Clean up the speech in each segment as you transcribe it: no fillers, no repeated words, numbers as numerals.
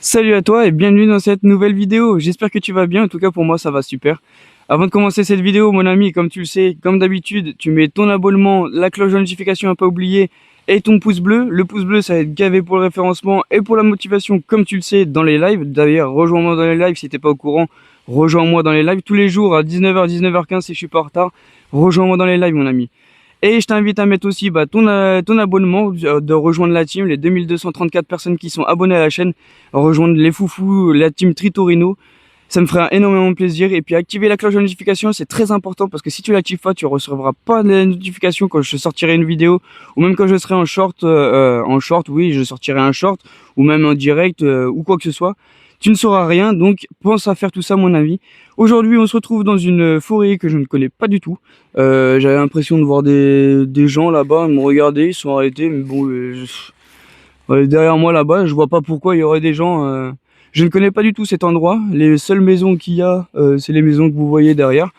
Salut à toi et bienvenue dans cette nouvelle vidéo. J'espère que tu vas bien, en tout cas pour moi ça va super. Avant de commencer cette vidéo, mon ami, comme tu le sais, comme d'habitude, tu mets ton abonnement, la cloche de notification à pas oublier et ton pouce bleu. Le pouce bleu ça va être gavé pour le référencement et pour la motivation, comme tu le sais, dans les lives. D'ailleurs, rejoins-moi dans les lives si t'es pas au courant. Rejoins-moi dans les lives tous les jours à 19h, 19h15 si je suis pas en retard. Rejoins-moi dans les lives, mon ami. Et je t'invite à mettre aussi ton abonnement, de rejoindre la team, les 2234 personnes qui sont abonnées à la chaîne, rejoindre les foufous, la team Tritorino. Ça me fera énormément plaisir. Et puis activer la cloche de notification, c'est très important parce que si tu l'actives pas, tu recevras pas de notification quand je sortirai une vidéo ou même quand je serai en short, oui, je sortirai un short ou même en direct ou quoi que ce soit. Tu ne sauras rien, donc pense à faire tout ça, mon avis. Aujourd'hui, on se retrouve dans une forêt que je ne connais pas du tout. J'avais l'impression de voir des gens là-bas me regarder, ils sont arrêtés, mais bon, derrière moi là-bas, je vois pas pourquoi il y aurait des gens. Je ne connais pas du tout cet endroit. Les seules maisons qu'il y a, c'est les maisons que vous voyez derrière.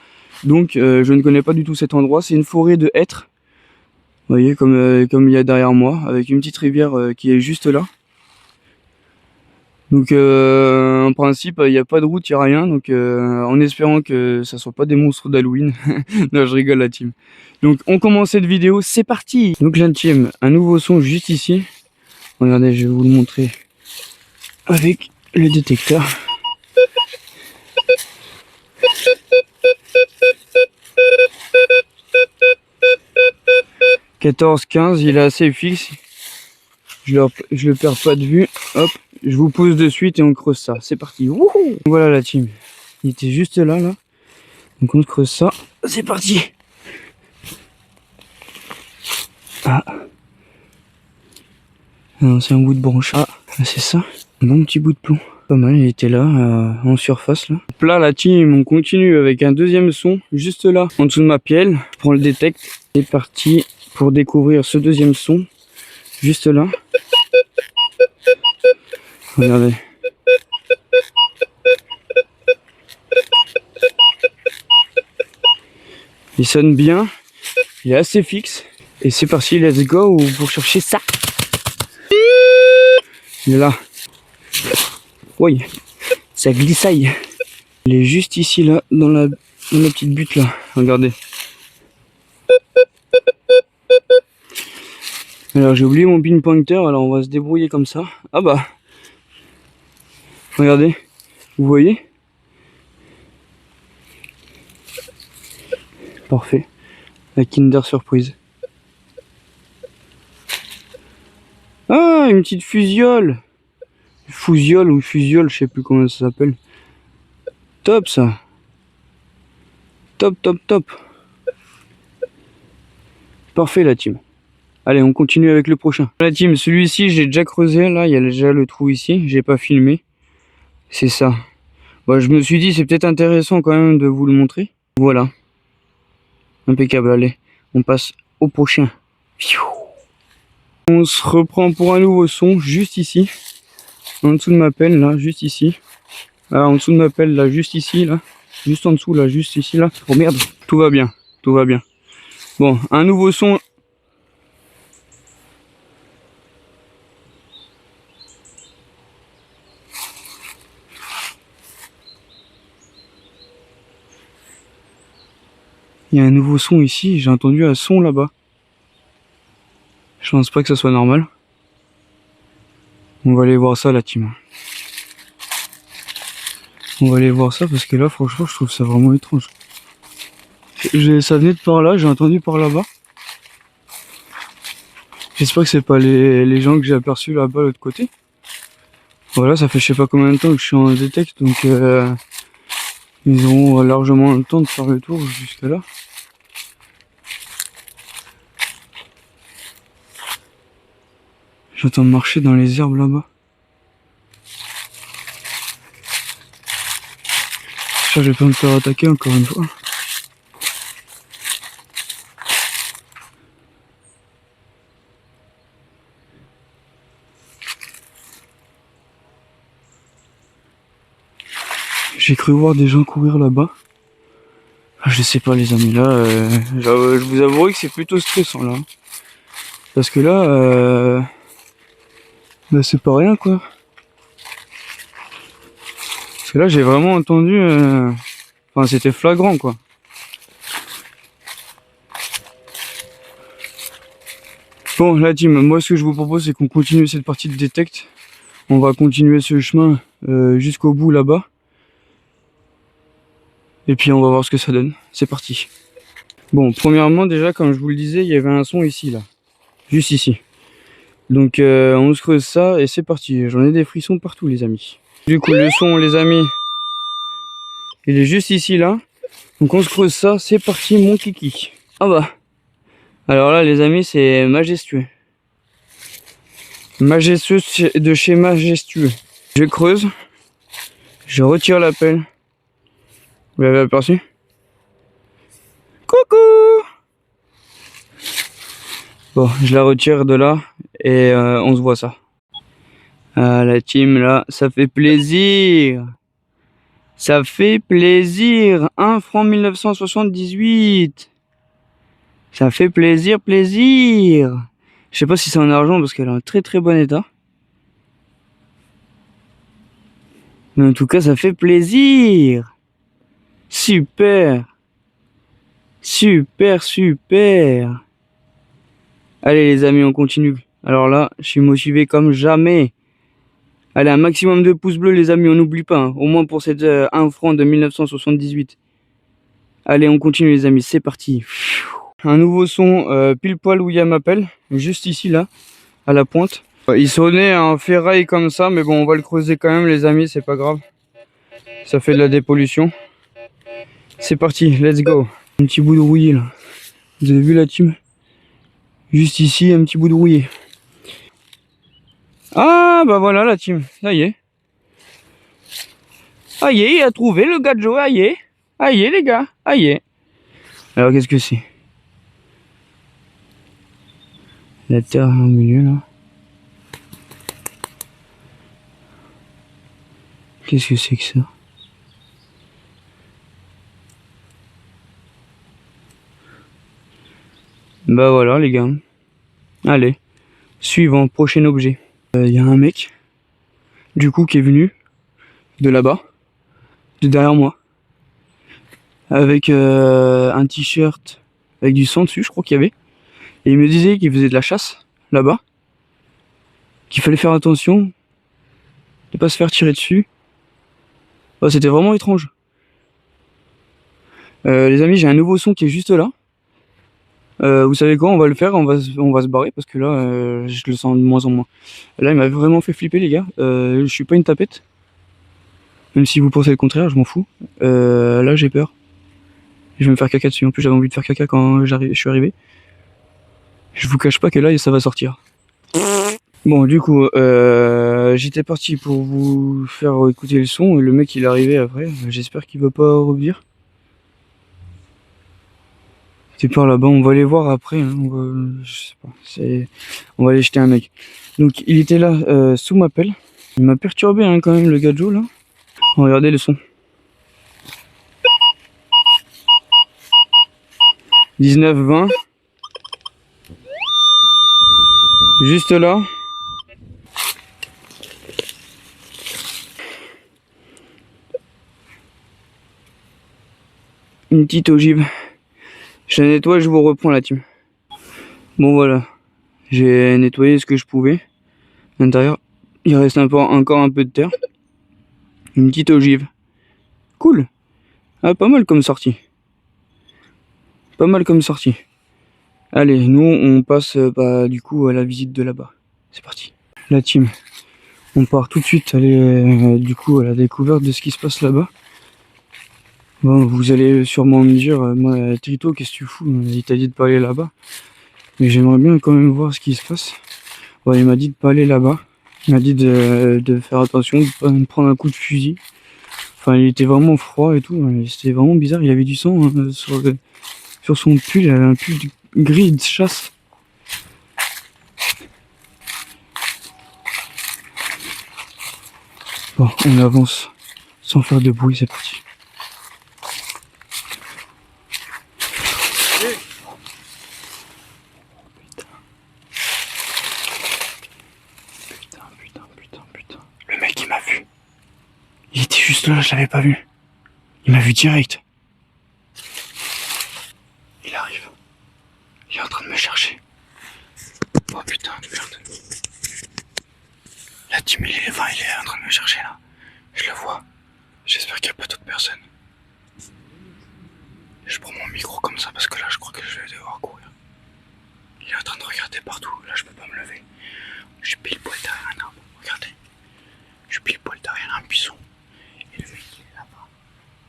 Donc, je ne connais pas du tout cet endroit. C'est une forêt de hêtres. Vous voyez, comme il y a derrière moi, avec une petite rivière qui est juste là. Donc en principe il n'y a pas de route, il n'y a rien, donc en espérant que ça soit pas des monstres d'Halloween. Non, je rigole la team. Donc on commence cette vidéo, c'est parti. Donc la team, un nouveau son juste ici. Regardez, je vais vous le montrer avec le détecteur. « 14, 15, il est assez fixe. Je le perds pas de vue. Hop, je vous pose de suite et on creuse ça. C'est parti. Wouhou. Voilà la team. Il était juste là. Donc on creuse ça. C'est parti. Ah. C'est un bout de branche. Ah, c'est ça. Un bon petit bout de plomb. Pas mal, il était là, en surface là. Là la team, on continue avec un deuxième son. Juste là, en dessous de ma pielle. Je prends le détect. C'est parti pour découvrir ce deuxième son. Juste là. Regardez. Il sonne bien. Il est assez fixe. Et c'est parti, let's go pour chercher ça. Il est là. Oui, ça glissaille. Il est juste ici là, dans la petite butte là. Regardez. Alors j'ai oublié mon pinpointer, alors on va se débrouiller comme ça. Ah bah. Regardez. Vous voyez? Parfait. La Kinder Surprise. Ah, une petite fusiole. Fusiole ou fusiole, je sais plus comment ça s'appelle. Top ça. Top, top, top. Parfait la team. Allez, on continue avec le prochain. La team, celui-ci, j'ai déjà creusé. Là, il y a déjà le trou ici. J'ai pas filmé. C'est ça. Bon, je me suis dit, c'est peut-être intéressant quand même de vous le montrer. Voilà. Impeccable. Allez, on passe au prochain. On se reprend pour un nouveau son, juste ici. En dessous de ma pelle, là, juste ici. Là, en dessous de ma pelle, là, juste ici, là. Juste en dessous, là, juste ici, là. Oh merde. Tout va bien. Tout va bien. Bon, un nouveau son. Il y a un nouveau son ici, j'ai entendu un son là-bas. Je pense pas que ça soit normal. On va aller voir ça la team. On va aller voir ça parce que là franchement je trouve ça vraiment étrange. Ça venait de par là, j'ai entendu par là-bas. J'espère que c'est pas les gens que j'ai aperçus là-bas de l'autre côté. Voilà, ça fait je sais pas combien de temps que je suis en détect, donc ils auront largement le temps de faire le tour jusqu'à là. J'entends marcher dans les herbes là-bas. J'espère que je vais pas me faire attaquer encore une fois. J'ai cru voir des gens courir là-bas. Je sais pas les amis, là, je vous avouerai que c'est plutôt stressant là. Parce que là, bah, c'est pas rien quoi. Parce que là, j'ai vraiment entendu... Enfin, c'était flagrant, quoi. Bon, la team, moi, ce que je vous propose, c'est qu'on continue cette partie de détecte. On va continuer ce chemin jusqu'au bout, là-bas. Et puis, on va voir ce que ça donne. C'est parti. Bon, premièrement, déjà, comme je vous le disais, il y avait un son ici, là. Juste ici. Donc, on se creuse ça et c'est parti. J'en ai des frissons partout, les amis. Du coup, le son, les amis, il est juste ici, là. Donc, on se creuse ça. C'est parti, mon kiki. Ah bah. Alors là, les amis, c'est majestueux. Majestueux de chez majestueux. Je creuse. Je retire la pelle. Vous l'avez aperçu? Coucou! Bon, je la retire de là et on se voit ça. Ah, la team là, ça fait plaisir. Ça fait plaisir. 1 franc 1978. Ça fait plaisir, plaisir. Je sais pas si c'est en argent parce qu'elle est en très très bon état. Mais en tout cas, ça fait plaisir. Super. Super, super. Allez les amis, on continue. Alors là, je suis motivé comme jamais. Allez, un maximum de pouces bleus les amis, on n'oublie pas. Hein. Au moins pour cette 1 franc de 1978. Allez, on continue les amis, c'est parti. Un nouveau son pile poil où il y a ma pelle. Juste ici là, à la pointe. Il sonnait un ferraille comme ça, mais bon, on va le creuser quand même les amis, c'est pas grave. Ça fait de la dépollution. C'est parti, let's go. Un petit bout de rouillé là. Vous avez vu la team? Juste ici, un petit bout de rouillé. Ah bah voilà la team, ça y est. Aïe, il a trouvé le gars de Joe, aïe. Aïe les gars, aïe. Alors qu'est-ce que c'est? La terre au milieu là. Qu'est-ce que c'est que ça? Bah voilà les gars. Allez, suivant, prochain objet. Y a un mec, du coup, qui est venu de là-bas, de derrière moi, avec un t-shirt avec du sang dessus, je crois qu'il y avait. Et il me disait qu'il faisait de la chasse là-bas, qu'il fallait faire attention, de pas se faire tirer dessus. Oh, c'était vraiment étrange. Les amis, j'ai un nouveau son qui est juste là. Vous savez quoi, on va le faire, on va se barrer parce que là, je le sens de moins en moins. Là, il m'a vraiment fait flipper les gars. Je suis pas une tapette. Même si vous pensez le contraire, je m'en fous. Là, j'ai peur. Je vais me faire caca dessus. En plus, j'avais envie de faire caca quand je suis arrivé. Je vous cache pas que là, ça va sortir. Bon, du coup, j'étais parti pour vous faire écouter le son et le mec il est arrivé après. J'espère qu'il va pas revenir. C'est par là-bas, on va aller voir après. Hein. Je sais pas. On va aller jeter un mec. Donc, il était là sous ma pelle. Il m'a perturbé hein, quand même le gars de Joe là. Regardez le son. 19-20. Juste là. Une petite ogive. Je la nettoie et je vous reprends la team. Bon voilà. J'ai nettoyé ce que je pouvais. À l'intérieur, il reste encore un peu de terre. Une petite ogive. Cool. Ah, pas mal comme sortie. Pas mal comme sortie. Allez, nous on passe du coup à la visite de là-bas. C'est parti. La team. On part tout de suite aller du coup à la découverte de ce qui se passe là-bas. Bon, vous allez sûrement me dire, moi Trito, qu'est-ce que tu fous? Il t'a dit de pas aller là-bas. Mais j'aimerais bien quand même voir ce qui se passe. Bon, il m'a dit de pas aller là-bas. Il m'a dit de faire attention, de pas me prendre un coup de fusil. Enfin, il était vraiment froid et tout. C'était vraiment bizarre. Il y avait du sang hein, sur son pull. Il avait un pull gris de chasse. Bon, on avance sans faire de bruit. C'est parti. juste là, je l'avais pas vu. Il m'a vu direct. Il arrive. Il est en train de me chercher. Oh putain de merde. La team il est 20, il est en train de me chercher là. Je le vois. J'espère qu'il n'y a pas d'autres personnes. Je prends mon micro comme ça parce que là je crois que je vais devoir courir. Il est en train de regarder partout. Là je peux pas me lever. Je suis pile poil derrière un arbre. Regardez. Je suis pile poil derrière un buisson. Et le mec il est là-bas.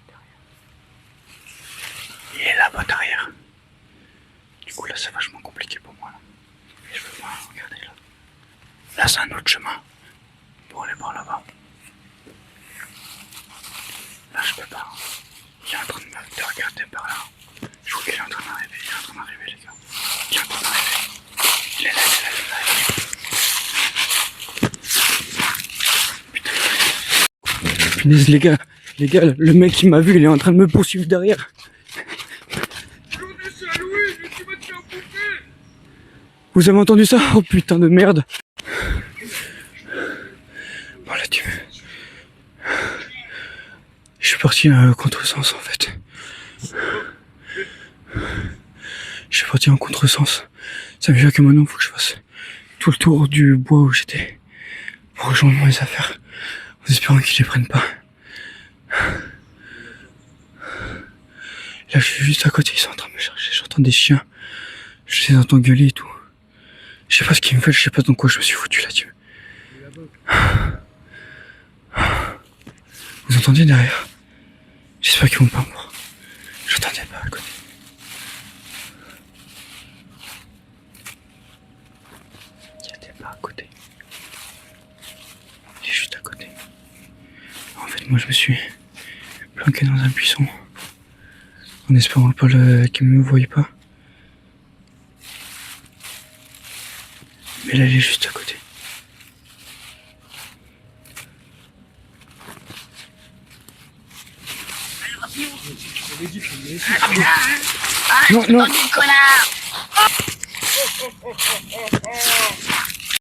Derrière. Il est là-bas derrière. Du coup là c'est vachement compliqué pour moi là. Et je peux pas regarder là. Là c'est un autre chemin. Pour aller par là-bas. Là je peux pas. Il est en train de regarder par là. Je crois qu'il est en train d'arriver. Il est en train d'arriver les gars. Il est en train d'arriver. Il est là, il est là, il est là. Putain. Punaise les gars, le mec qui m'a vu, il est en train de me poursuivre derrière. Vous avez entendu ça? Oh putain de merde. Bon là tu... Je suis parti à contresens en fait. Je suis parti en contresens. Ça veut dire que maintenant il faut que je fasse tout le tour du bois où j'étais pour rejoindre mes affaires en espérant qu'ils les prennent pas. Là je suis juste à côté, ils sont en train de me chercher, j'entends des chiens. Je les entends gueuler et tout. Je sais pas ce qu'ils me veulent, je sais pas dans quoi je me suis foutu là-dessus. Vous entendez derrière? J'espère qu'ils vont pas me voir. J'entendais pas à côté. Il était pas à côté. Il est juste à côté. En fait, moi je me suis planqué dans un buisson en espérant pas qu'ils me voient pas. Mais là, il est juste à côté. Non, non.